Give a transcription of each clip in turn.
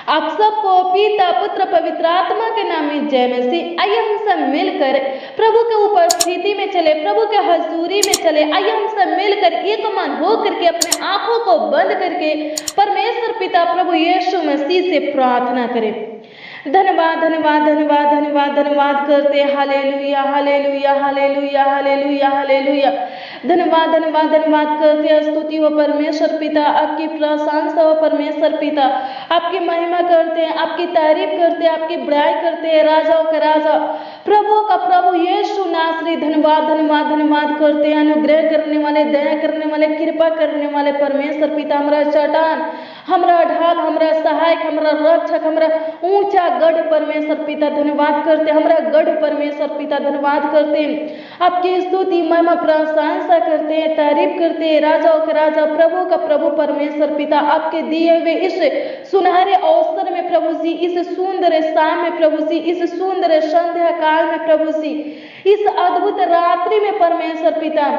आप सबको पिता पुत्र पवित्र आत्मा के नाम में जय मसीह। आइए हम सब मिलकर प्रभु के उपस्थिति में चले, प्रभु के हजूरी में चले। आइए हम सब मिलकर एक मन हो करके अपने आंखों को बंद करके परमेश्वर पिता प्रभु यीशु मसीह से प्रार्थना करें। धन्यवाद धन्यवाद धन्यवाद धन्यवाद धन्यवाद करते hallelujah hallelujah hallelujah hallelujah hallelujah. धन्यवाद धन्यवाद धन्यवाद करते स्तुति हो परमेश्वर पिता, आपकी प्रशंसा हो परमेश्वर पिता, आपकी महिमा करते हैं, आपकी तारीफ करते हैं, आपकी बड़ाई करते हैं। राजाओं का राजा प्रभु का प्रभु यीशु नासरी धन्यवाद धन्यवाद धन्यवाद करते हैं। अनुग्रह करने वाले, दया करने वाले, कृपा करने वाले परमेश्वर पिता, हमारा चट्टान, हमारा ढाल, हमारा सहायक, हमारा रक्षक, हमारा ऊंचा गढ़ परमेश्वर पिता धन्यवाद करते, हमारा गढ़ परमेश्वर पिता धन्यवाद करते, आपकी स्तुति महिमा प्रशंसा करते हैं, तारीफ करते हैं। राजाओं का राजा प्रभु का प्रभु परमेश्वर पिता, आपके दिए हुए इस सुनहरे अवसर में प्रभु जी, इस सुंदर शाम में प्रभु जी, इस सुंदर संध्या काल में प्रभु जी, इस अद्भुत रात्रि में परमेश्वर पिता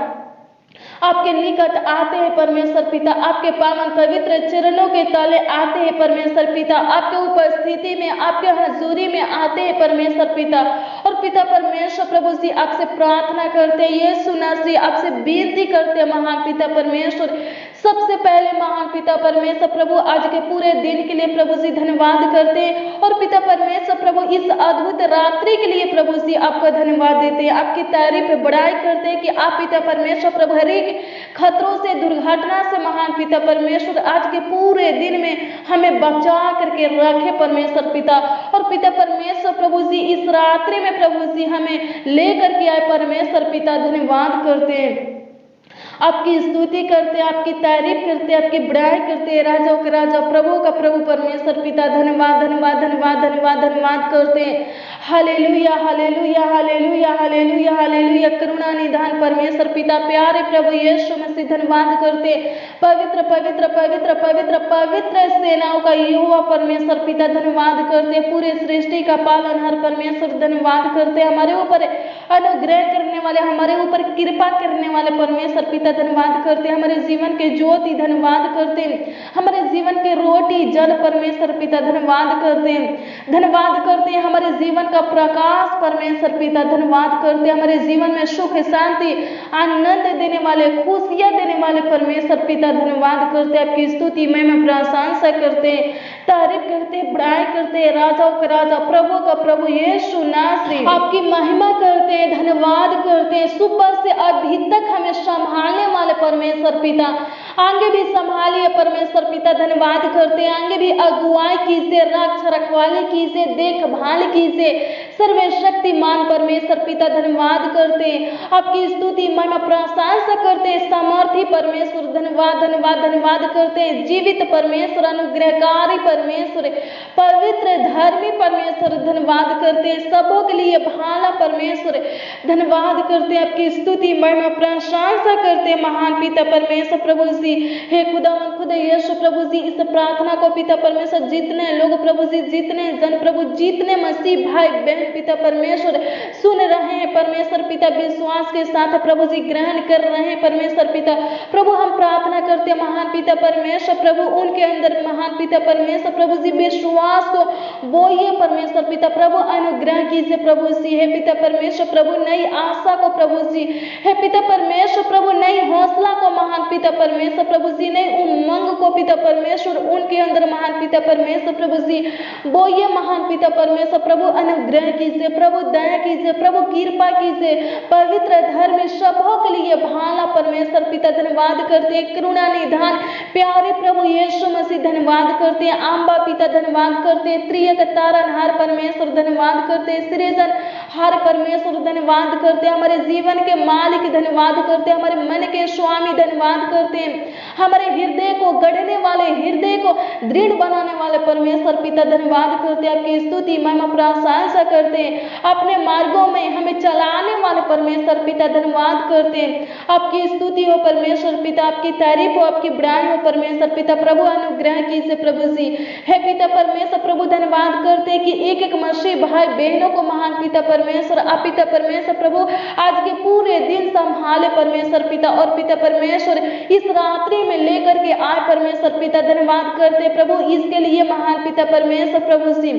आपके निकट आते हैं परमेश्वर पिता, आपके पावन पवित्र चरणों के तले आते हैं परमेश्वर पिता, आपके उपस्थिति में, आपके हजूरी में आते हैं परमेश्वर पिता। और पिता परमेश्वर प्रभु जी आपसे प्रार्थना करते हैं, यीशु नासरी आपसे विनती करते हैं महान पिता परमेश्वर। सबसे पहले महान पिता परमेश्वर प्रभु आज के पूरे दिन के लिए प्रभु जी धन्यवाद करते हैं। और पिता परमेश्वर प्रभु इस अद्भुत रात्रि के लिए प्रभु जी आपका धन्यवाद देते हैं, आपकी तारीफ बड़ाई करते हैं कि आप पिता परमेश्वर प्रभु हर एक खतरों से, दुर्घटना से महान पिता परमेश्वर आज के पूरे दिन में हमें बचा करके रखे परमेश्वर पिता। और पिता परमेश्वर प्रभु जी इस रात्रि में प्रभु जी हमें लेकर के आए परमेश्वर पिता, धन्यवाद करते हैं, आपकी स्तुति करते, आपकी तारीफ करते, आपकी बड़ाई करते। राजाओं का राजा प्रभु का प्रभु परमेश्वर पिता धन्यवाद धन्यवाद धन्यवाद धन्यवाद धन्यवाद करते। Hallelujah hallelujah hallelujah hallelujah hallelujah. करुणा निधान परमेश्वर पिता, प्यारे प्रभु यीशु मसीह धन्यवाद करते। पवित्र पवित्र पवित्र पवित्र पवित्र सेनाओं का यहोवा परमेश्वर पिता धन्यवाद करते। पूरे सृष्टि का पालनहार परमेश्वर धन्यवाद करते। हमारे ऊपर अनुग्रह करने वाले, हमारे ऊपर कृपा करने वाले परमेश्वर पिता धन्यवाद करते। हमारे जीवन के ज्योति धन्यवाद करते, हमारे जीवन के रोटी जल परमेश्वर पिता धन्यवाद करते, धन्यवाद करते। हमारे जीवन का प्रकाश परमेश्वर पिता धन्यवाद करते। हमारे जीवन में सुख शांति आनंद देने वाले, खुशियां देने वाले परमेश्वर पिता धन्यवाद करते। आपकी स्तुति महिमा प्रशंसा करते, तारीफ करते, बड़ाई करते। राजाओं का राजा प्रभु का प्रभु यीशु नासरी आपकी महिमा करते, धन्यवाद करते। सुबह से अभी तक हमें संभालने वाले परमेश्वर पिता, आगे भी संभालिए परमेश्वर पिता धन्यवाद करते। आगे भी अगुवाई कीजिए, रक्षा रखवाली कीजिए, देखभाल कीजिए सर्वशक्तिमान परमेश्वर पिता धन्यवाद करते। आपकी स्तुति महिमा प्रशंसा करते। सामर्थी परमेश्वर धन्यवाद धन्यवाद धन्यवाद करते। जीवित परमेश्वर, अनुग्रहकारी परमेश्वर, पवित्र धर्मी परमेश्वर धन्यवाद करते। सबों के लिए भाला परमेश्वर धन्यवाद करते। आपकी स्तुति महिमा प्रशंसा करते महान पिता परमेश्वर प्रभु जी। हे खुदावन खुदा यीशु प्रभु जी, इस प्रार्थना को पिता परमेश्वर जितने लोग प्रभु जी, जितने जन प्रभु, जितने मसीह भाई बहन पिता परमेश्वर सुन रहे हैं परमेश्वर पिता, विश्वास के साथ प्रभु जी ग्रहण कर रहे हैं परमेश्वर पिता प्रभु, हम प्रार्थना करते महान पिता परमेश्वर प्रभु, उनके अंदर महान पिता परमेश्वर प्रभु जी विश्वास को बोइए परमेश्वर पिता प्रभु, अनुग्रह कीजिए प्रभु जी। हे पिता परमेश्वर प्रभु नई आशा को प्रभु जी, हे पिता परमेश्वर प्रभु नई हौसला को महान पिता परमेश्वर प्रभु जी, नई उमंग को पिता परमेश्वर उनके अंदर महान पिता परमेश्वर प्रभु जी बोइए महान पिता परमेश्वर प्रभु, अनुग्रह कीजिए प्रभु, दया कीजिए प्रभु, कृपा कीजिए। पवित्र धर्म सबों के लिए भाला परमेश्वर पिता धन्यवाद करते। करुणा निधान प्यारे प्रभु यीशु मसीह धन्यवाद करते। आंबा पिता धन्यवाद करते। त्रियक तारनहार परमेश्वर धन्यवाद करते। सृजन हार परमेश्वर धन्यवाद करते। हमारे जीवन के मालिक धन्यवाद करते। हमारे मन के स्वामी धन्यवाद करते। हमारे हृदय को गढ़ने वाले, हृदय को दृढ़ बनाने वाले परमेश्वर पिता धन्यवाद करते। करते, आपकी स्तुति महिमा प्रशंसा करते, अपने मार्गों में हमें चलाने वाले परमेश्वर पिता धन्यवाद करते। आपकी स्तुति हो परमेश्वर पिता, आपकी तारीफ हो, आपकी बड़ाई हो परमेश्वर पिता। प्रभु अनुग्रह कीजिए प्रभु जी। हे पिता परमेश्वर प्रभु धन्यवाद करते कि एक एक मसीह भाई बहनों को महान पिता परमेश्वर आप पिता परमेश्वर प्रभु आज के पूरे दिन संभाले परमेश्वर पिता, और पिता परमेश्वर इस रात्रि में लेकर के आए परमेश्वर पिता धन्यवाद करते प्रभु, इसके लिए महान पिता परमेश्वर प्रभु जी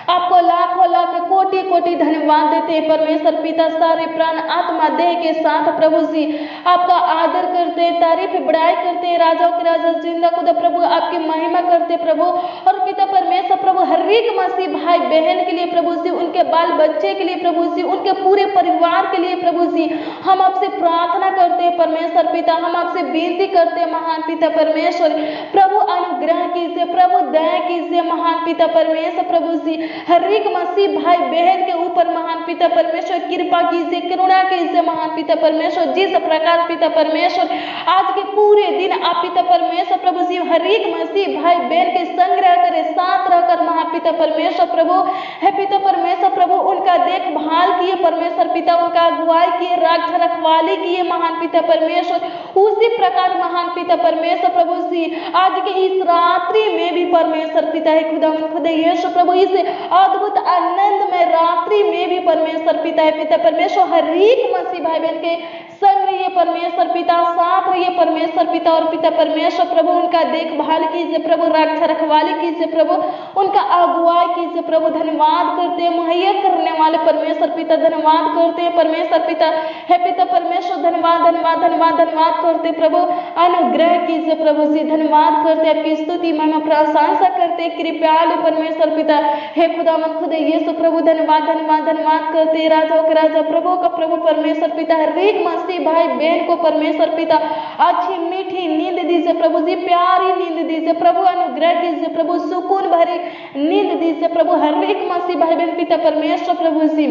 आपको लाखों लाख कोटि कोटि धन्यवाद देते हैं परमेश्वर पिता। सारे प्राण आत्मा देह के साथ प्रभु जी आपका आदर करते, तारीफ बड़ाई करते, राजाओं के राजा जिंदा खुदा प्रभु आपकी महिमा करते प्रभु। और पिता परमेश्वर प्रभु हर एक मसीह भाई बहन के लिए प्रभु जी, उनके बाल बच्चे के लिए प्रभु जी, उनके पूरे परिवार के लिए प्रभु जी हम आपसे प्रार्थना करते हैं परमेश्वर पिता, हम आपसे विनती करते हैं महान पिता परमेश्वर प्रभु अनुग्रह कीजिए, प्रभु दया कीजिए महान पिता परमेश्वर प्रभु जी। हर एक मसीह भाई बहन के ऊपर महान पिता परमेश्वर कृपा कीजिए, करुणा कीजिए महान पिता परमेश्वर। जिस प्रकार पिता परमेश्वर आज के पूरे दिन आप पिता परमेश्वर प्रभु जी हर एक मसीह भाई बहन के संग्रह करे, साथ रहकर महापिता परमेश्वर प्रभु है पिता परमेश्वर प्रभु उनका देखभाल किए परमेश्वर पिता, उनका अगुवाई किए, रखवाली किए महान पिता परमेश्वर। उसी प्रकार महान पिता परमेश्वर प्रभु जी आज के इस रात्रि में भी परमेश्वर पिता है खुदा यीशु प्रभु इस अद्भुत आनंद में रात्रि में भी परमेश्वर पिता है पिता परमेश्वर हर एक मसीह भाई बहन के संग रहिए परमेश्वर पिता, साथ रहिए परमेश्वर पिता, और पिता परमेश्वर प्रभु उनका देखभाल कीजिए प्रभु, रखवाली कीजिए प्रभु, उनका अगुवाई कीजिए प्रभु। धन्यवाद करते हैं मुहैया करने वाले परमेश्वर पिता, धन्यवाद करते हैं परमेश्वर पिता है पिता परमेश्वर, धन्यवाद धन्यवाद धन्यवाद धन्यवाद करते प्रभु, अनुग्रह कीजिए प्रभु जी, धन्यवाद करते आपकी स्तुति महिमा प्रशंसा करते कृपयालु परमेश्वर पिता हे खुदावंद खुदा यीशु प्रभु, धन्यवाद धन्यवाद धन्यवाद करते राजाओं के राजा प्रभु का प्रभु परमेश्वर पिता। हर एक मसीह भाई बहन को परमेश्वर पिता अच्छी मीठी नींद दीजिए प्रभु जी, प्यारी नींद दीजिए प्रभु, अनुग्रह कीजिए प्रभु, सुकून भरी नींद दीजिए प्रभु। हर एक मसीह भाई बहन पिता परमेश्वर प्रभु जी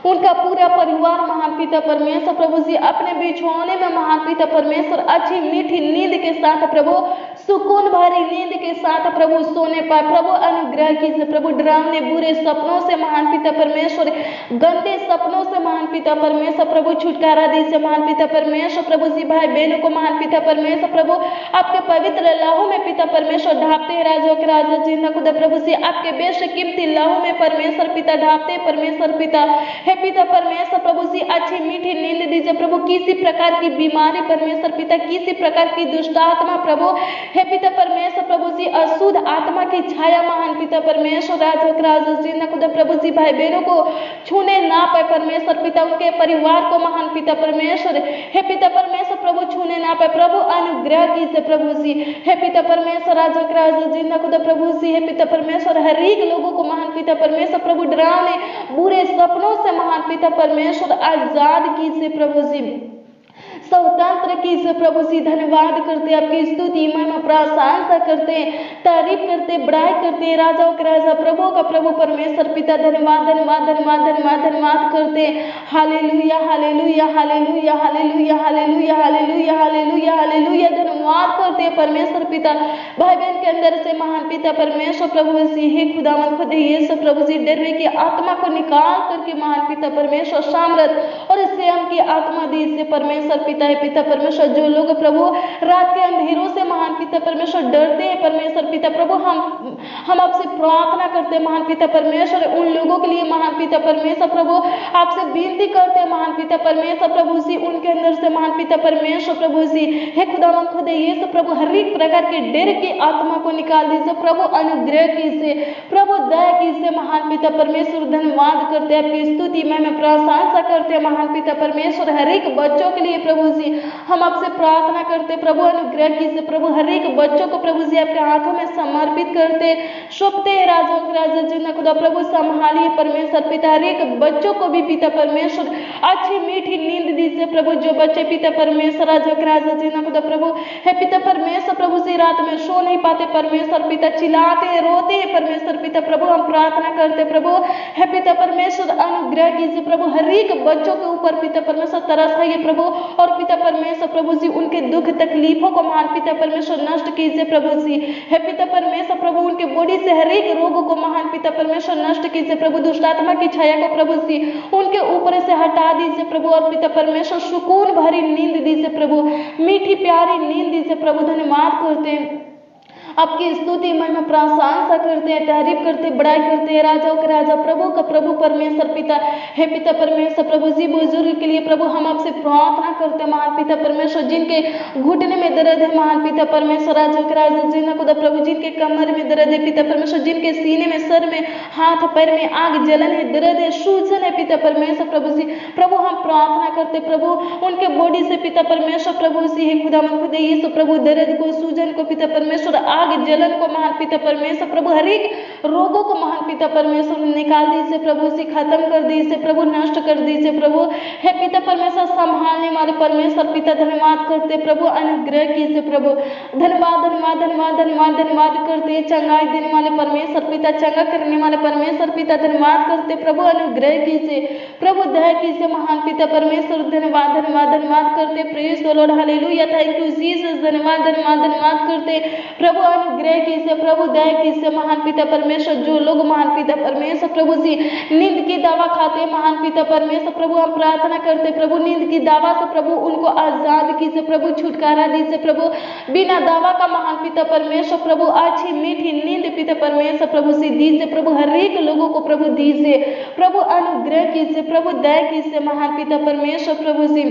उनका पूरा परिवार महान पिता परमेश्वर प्रभु जी अपने बिछौने में महान पिता परमेश्वर अच्छी मीठी नींद के साथ प्रभु, सुकून भरी नींद के साथ प्रभु सोने पाए प्रभु, अनुग्रह कीजिए प्रभु। डरावने बुरे सपनों से महान पिता परमेश्वर, गंदे सपनों से महान पिता परमेश्वर प्रभु छुटकारा दीजिए महान पिता परमेश्वर प्रभु जी। भाई बहनों को महान पिता परमेश्वर प्रभु आपके पवित्र लहू में पिता परमेश्वर ढापते हैं राजाओं के राजा जिंदा खुदा प्रभु जी, आपके बेशकीमती लहू में परमेश्वर पिता ढापते परमेश्वर पिता हे पिता परमेश्वर प्रभु जी अच्छी मीठी नींद दीजिए प्रभु। किसी प्रकार की बीमारी परमेश्वर पिता, किसी प्रकार की दुष्ट आत्मा प्रभु हे पिता परमेश्वर प्रभु जी, अशुद्ध आत्मा की छाया महान पिता परमेश्वर राजा जिंदा खुदा प्रभु जी भाई बहनों को छूने ना पाए परमेश्वर पिता, उनके परिवार को महान पिता परमेश्वर हे पिता परमेश्वर प्रभु छूने ना पाए प्रभु, अनुग्रह कीजिए प्रभु जी हे पिता परमेश्वर राजा जिंदा खुदा प्रभु जी हे पिता परमेश्वर। हर एक लोगों को महान पिता परमेश्वर प्रभु डरावने बुरे सपनों से महान पिता परमेश्वर आजाद कीजिए प्रभु जी, स्वतंत्र कीजिए प्रभु जी। धन्यवाद करते आपकी स्तुति महिमा प्रशंसा करते, तारीफ करते, बड़ाई करते राजाओं के राजा प्रभु का प्रभु परमेश्वर पिता। धन्यवाद धन्यवाद धन्यवाद धन्यवाद धन्यवाद करते। Hallelujah hallelujah hallelujah hallelujah hallelujah hallelujah hallelujah hallelujah धन्यवाद करते परमेश्वर पिता। भाई बहन के अंदर से महान पिता परमेश्वर प्रभु जी हे खुदावंद खुदा यीशु प्रभु जी डरने की आत्मा को निकाल करके महान पिता परमेश्वर सामर्थ और संयम की आत्मा दीजिए परमेश्वर पिता है पिता परमेश्वर। जो लोग प्रभु रात के अंधेरों से महान पिता परमेश्वर डरते हैं परमेश्वर पिता प्रभु, हम आपसे प्रार्थना करते हैं महान पिता परमेश्वर, उन लोगों के लिए महान पिता परमेश्वर प्रभु आपसे विनती करते हैं महान पिता परमेश्वर प्रभु जी, उनके अंदर से महान पिता परमेश्वर प्रभु जी हे खुदावंद खुदा यीशु प्रभु हर एक प्रकार के डर की आत्मा को निकाल दीजिए प्रभु, अनुग्रह कीजिए प्रभु, दया कीजिए महान पिता परमेश्वर। धन्यवाद करते हैं आपकी स्तुति में प्रशंसा करते हैं महान पिता परमेश्वर। हर एक बच्चों के लिए प्रभु जी हम आपसे प्रार्थना करते प्रभु, अनुग्रह कीजिए प्रभु। हर एक बच्चों को प्रभु जी आपके हाथों में समर्पित करते सौंपते राजा के राजा जिंदा खुदा प्रभु संभालिए परमेश्वर पिता। हर एक बच्चों को भी पिता परमेश्वर अच्छी मीठी नींद दीजिए प्रभु। जो बच्चे पिता परमेश्वर राजा के राजा जिंदा खुदा प्रभु है पिता परमेश्वर प्रभु जी रात में सो नहीं पाते परमेश्वर पिता, चिल्लाते रोते हैं परमेश्वर पिता प्रभु, हम प्रार्थना करते प्रभु है पिता परमेश्वर, अनुग्रह कीजिए प्रभु। हर एक बच्चों के ऊपर पिता परमेश्वर तरस खाइए प्रभु, और पिता परमेश्वर प्रभु जी उनके दुख तकलीफों को महान पिता परमेश्वर नष्ट कीजिए प्रभु जी। हे पिता परमेश्वर प्रभु उनके बॉडी से हर एक रोग को महान पिता परमेश्वर नष्ट कीजिए प्रभु। दुष्ट आत्मा की छाया को प्रभु जी उनके ऊपर से हटा दीजिए प्रभु, और पिता परमेश्वर सुकून भरी नींद दीजिए प्रभु, मीठी प्यारी नींद दीजिए प्रभु। धन्यवाद करते हैं, आपकी स्तुति महिमा प्रशंसा करते हैं, तारीफ करते बड़ाई करते हैं, राजाओं के राजा प्रभु का प्रभु परमेश्वर पिता। हे पिता परमेश्वर प्रभु जी बुजुर्ग के लिए प्रभु हम आपसे प्रार्थना करते हैं महान पिता परमेश्वर, जिनके घुटने में दर्द है महान पिता परमेश्वर, राजाओं के राजा जिन्ना खुदा प्रभु, जिनके कमर में दर्द है पिता परमेश्वर, जिनके सीने में सर में हाथ पैर में आग जलन है, दर्द है, सूजन है पिता परमेश्वर प्रभु जी। प्रभु हम प्रार्थना करते प्रभु उनके बॉडी से पिता परमेश्वर प्रभु जी हे खुदा मन खुदा यीशु प्रभु दर्द को सूजन को पिता परमेश्वर आग जलन को महान पिता परमेश्वर प्रभु हर एक रोगों को महान पिता परमेश्वर निकाल दीजिए प्रभु जी, खत्म कर दीजिए प्रभु, नष्ट कर दीजिए प्रभु। हे पिता परमेश्वर संभालने वाले परमेश्वर पिता धन्यवाद करते प्रभु, अनुग्रह कीजिए प्रभु। धन्यवाद धन्यवाद धन्यवाद धन्यवाद धन्यवाद करते चंगाई देने वाले परमेश्वर पिता, चंगा करने वाले परमेश्वर पिता धन्यवाद करते प्रभु, अनुग्रह कीजिए प्रभु, दया कीजिए महान पिता परमेश्वर। धन्यवाद धन्यवाद धन्यवाद करते, praise the Lord, hallelujah, thank you Jesus. धन्यवाद धन्यवाद धन्यवाद करते प्रभु, अनुग्रह कीजिए प्रभु, दया कीजिए महान पिता परमेश्वर। जो लोग महान पिता परमेश्वर प्रभु जी नींद की दवा खाते हैं महान पिता परमेश्वर प्रभु, हम प्रार्थना करते प्रभु नींद की दवा से प्रभु उनको आजाद कीजिए प्रभु, छुटकारा दीजिए प्रभु, बिना दवा का महान पिता परमेश्वर प्रभु अच्छी मीठी नींद पिता परमेश्वर प्रभु से दीजिए प्रभु, हर एक लोगों को प्रभु दीजिए प्रभु, अनुग्रह कीजिए प्रभु, दया कीजिए महान पिता परमेश्वर प्रभु जी।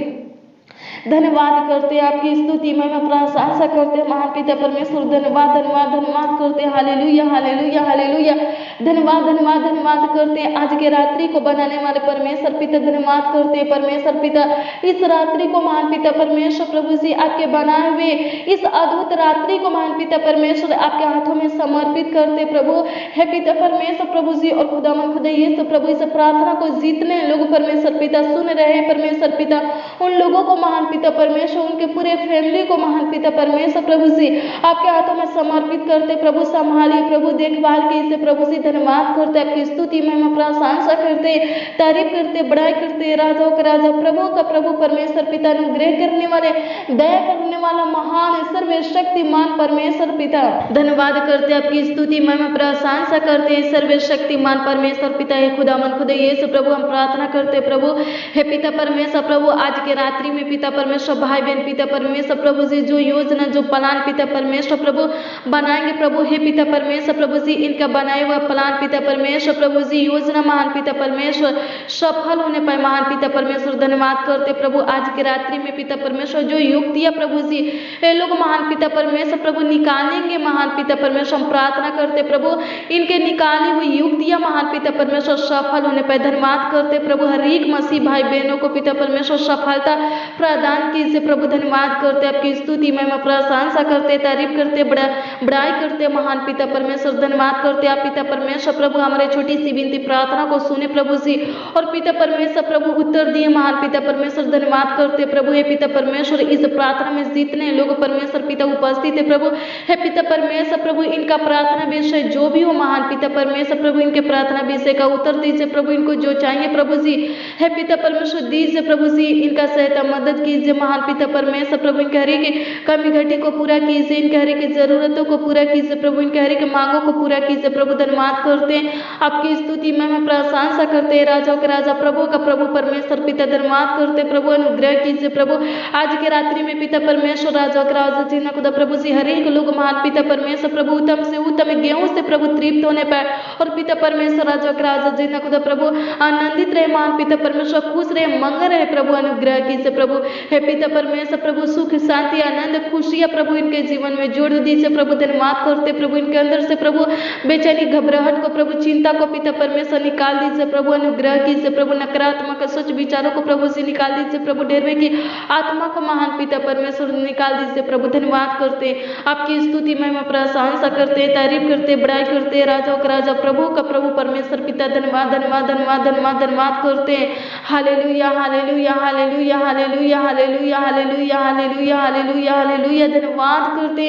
धन्यवाद करते हैं, आपकी स्तुति महिमा प्रशंसा करते हैं महान पिता परमेश्वर। धन्यवाद धन्यवाद धन्यवाद करते हैं, हालेलुया हालेलुया हालेलुया। धन्यवाद धन्यवाद धन्यवाद करते हैं आज के रात्रि को बनाने वाले परमेश्वर पिता, धन्यवाद करते हैं परमेश्वर पिता। इस रात्रि को महान पिता परमेश्वर प्रभु जी आपके बनाए हुए इस अद्भुत रात्रि को महान पिता परमेश्वर आपके हाथों में समर्पित करते प्रभु। हे पिता परमेश्वर प्रभु जी और खुदावन खुदा यीशु प्रभु, इस प्रार्थना को जितने लोग परमेश्वर पिता सुन रहे हैं परमेश्वर पिता, उन लोगों को महान पिता परमेश्वर, उनके पूरे फैमिली को महान पिता परमेश्वर प्रभु जी आपके हाथों में समर्पित करते प्रभु, संभालिए प्रभु, देखभाल कीजिए प्रभु जी। धन्यवाद करते, आपकी स्तुति महिमा प्रशंसा करते, तारीफ करते, बड़ाई करते, राजाओं का राजा प्रभु का प्रभु परमेश्वर पिता, अनुग्रह करने वाले, दया करने वाला, महान सर्वशक्तिमान परमेश्वर पिता। धन्यवाद करते, आपकी स्तुति महिमा प्रशंसा करते, सर्वशक्तिमान परमेश्वर पिता है खुदावन खुदा यीशु प्रभु, हम प्रार्थना करते प्रभु। हे पिता परमेश्वर प्रभु आज के रात्रि में पिता परमेश्वर भाई बहन पिता परमेश्वर प्रभु जी जो योजना जो प्लान पिता परमेश्वर प्रभु बनाएंगे प्रभु, हे पिता परमेश्वर प्रभु जी इनका बनाए हुआ प्लान पिता परमेश्वर प्रभु जी योजना महान पिता परमेश्वर सफल होने पाए महान पिता परमेश्वर। धन्यवाद करते प्रभु आज के रात्रि में पिता परमेश्वर जो युक्तियां प्रभु जी ये लोग महान पिता परमेश्वर प्रभु निकालेंगे महान पिता परमेश्वर, हम प्रार्थना करते प्रभु इनके निकाली हुई युक्तियां महान पिता परमेश्वर सफल होने पाए। धन्यवाद करते प्रभु हर एक मसीह भाई बहनों को पिता परमेश्वर सफलता प्रदान कीजिए प्रभु। धन्यवाद करते, आपकी स्तुति महिमा प्रशंसा करते, तारीफ करते, बड़ाई करते महान पिता परमेश्वर। धन्यवाद करते आप पिता परमेश्वर प्रभु हमारे छोटी सी विनती प्रार्थना को सुने प्रभु जी, और पिता परमेश्वर प्रभु उत्तर दिए महान पिता परमेश्वर। धन्यवाद करते प्रभु हे पिता परमेश्वर इस प्रार्थना में जितने लोग परमेश्वर पिता उपस्थित है प्रभु, हे पिता परमेश्वर प्रभु इनका प्रार्थना विषय जो भी हो महान पिता परमेश्वर प्रभु इनके प्रार्थना विषय का उत्तर दीजिए प्रभु, इनको जो चाहिए प्रभु जी हे पिता परमेश्वर दीजिए प्रभु जी, इनका सहायता मदद कीजिए महान पिता परमेश्वर प्रभु, इनके हर एक कमी घटी को पूरा कीजिए, इनके हर एक जरूरतों को पूरा कीजिए प्रभु, इनके हर एक मांगों को पूरा कीजिए प्रभु। धन्यवाद करते हैं, आपकी स्तुति में प्रशंसा करते हैं, राजाओं के राजा प्रभु का प्रभु परमेश्वर पिता। धन्यवाद करते प्रभु, अनुग्रह कीजिए प्रभु आज के रात्रि में पिता परमेश्वर, राजाओं के राजा जी ना खुदा प्रभु जी हर एक लोग महान पिता परमेश्वर प्रभु उत्तम से उत्तम गेहूं से प्रभु तृप्त होने पाए, और पिता परमेश्वर राजाओं के राजा जी ना खुदा प्रभु आनंदित रहे महान पिता परमेश्वर, खुश रहे, मंगल रहे प्रभु, अनुग्रह कीजिए प्रभु। हे पिता परमेश्वर प्रभु सुख शांति आनंद खुशियां प्रभु इनके जीवन में जोड़ दीजिए प्रभु। धन्यवाद करते प्रभु इनके अंदर से प्रभु बेचैनी घबराहट को प्रभु चिंता को पिता परमेश्वर निकाल दीजिए प्रभु, अनुग्रह कीजिए प्रभु, नकारात्मक सोच विचारों को प्रभु से निकाल दीजिए प्रभु, डरवे की आत्मा को महान पिता परमेश्वर निकाल दीजिए प्रभु। धन्यवाद करते आपकी स्तुति में प्रशंसा करते, तारीफ करते, बड़ाई करते, राजाओं का राजा प्रभु का प्रभु परमेश्वर पिता। धन्यवाद धन्यवाद धन्यवाद धन्यवाद धन्यवाद करते, hallelujah hallelujah hallelujah hallelujah. Hallelujah hallelujah hallelujah hallelujah hallelujah. धन्यवाद करते,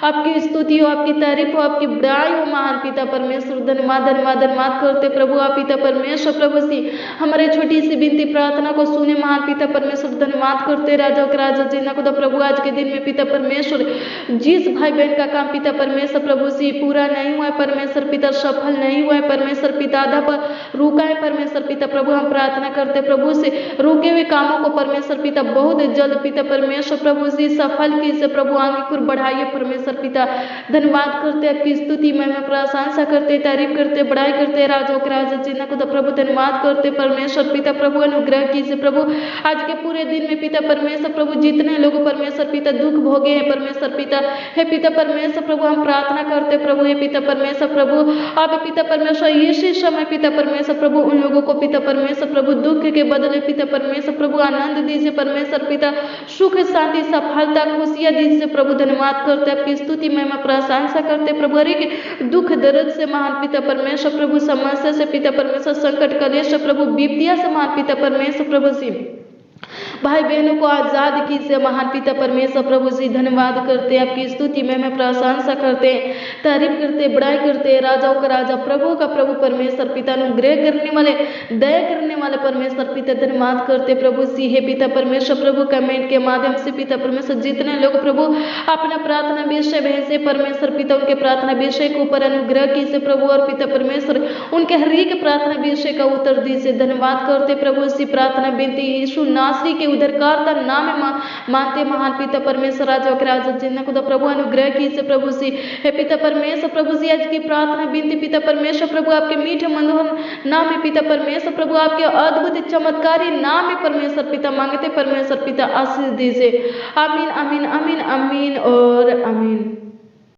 आपकी स्तुति हो, आपकी तारीफ हो, आपकी बड़ाई हो महान पिता परमेश्वर। धन्यवाद धन्यवाद धन्यवाद करते प्रभु आप पिता परमेश्वर। प्रभु सी हमारे छोटी सी विनती प्रार्थना को सुने महान पिता परमेश्वर। धन्यवाद करते राजा के राजा जिन्ना को तो प्रभु आज के दिन में पिता परमेश्वर जिस भाई बहन का काम पिता परमेश्वर प्रभु सी पूरा नहीं हुआ है परमेश्वर पिता, सफल नहीं हुआ है परमेश्वर पिता, आधा पर रुका है परमेश्वर पिता प्रभु, हम प्रार्थना करते प्रभु से रुके हुए कामों को परमेश्वर पिता बहुत जल्द पिता परमेश्वर प्रभु से सफल कीजिए प्रभु, आगे कुर बढ़ाइए परमेश्वर पिता। धन्यवाद करते आपकी स्तुति मैं प्रशंसा करते, तारीफ करते, बड़ाई करते राजों के राजा जिन्ना को तो प्रभु। धन्यवाद करते परमेश्वर पिता प्रभु, अनुग्रह कीजिए प्रभु आज के पूरे दिन में पिता परमेश्वर प्रभु। जितने लोग परमेश्वर पिता दुख भोगे हैं परमेश्वर पिता, हे पिता परमेश्वर प्रभु हम प्रार्थना करते प्रभु, हे पिता परमेश्वर प्रभु आप पिता परमेश्वर इसी समय पिता परमेश्वर प्रभु उन लोगों को पिता परमेश्वर प्रभु दुख के बदले पिता परमेश्वर प्रभु आनंद दीजिए परमेश्वर पिता, सुख शांति सफलता खुशियां दीजिए प्रभु। धन्यवाद करते आपकी स्तुति मैं प्रशंसा करते प्रभु, हर एक दुख दर्द से महान पिता परमेश्वर प्रभु, समस्या से पिता परमेश्वर, संकट कलेश प्रभु, विपत्तियां से महान पिता परमेश्वर प्रभु सी भाई बहनों को आजाद कीजिए महान पिता परमेश्वर प्रभु जी। धन्यवाद करते आपकी स्तुति में प्रशंसा करते, तारीफ करते, बड़ाई करते राजाओं का राजा प्रभु का प्रभु परमेश्वर पिता, अनुग्रह करने वाले, दया करने वाले परमेश्वर पिता। धन्यवाद करते प्रभु जी, हे पिता परमेश्वर प्रभु कमेंट के माध्यम से पिता परमेश्वर जितने लोग प्रभु अपना प्रार्थना विषय भेजे परमेश्वर पिता, उनके प्रार्थना विषय के ऊपर अनुग्रह कीजिए प्रभु और पिता परमेश्वर उनके हर एक प्रार्थना विषय का उत्तर दीजिए। धन्यवाद करते प्रभु इसी प्रार्थना विनती यीशु नासरी के उद्धारकर्ता नाम में मानते महान पिता परमेश्वर राजा के राजा जिन्ना को तो प्रभु अनुग्रह कीजिए प्रभु सी, हे पिता परमेश्वर प्रभु जी आज की प्रार्थना विनती पिता परमेश्वर प्रभु आपके मीठे मनोहर नाम में पिता परमेश्वर प्रभु, आपके अद्भुत चमत्कारी नाम में परमेश्वर पिता मांगते परमेश्वर पिता आशीष दीजिए। आमीन आमीन आमीन आमीन और आमीन।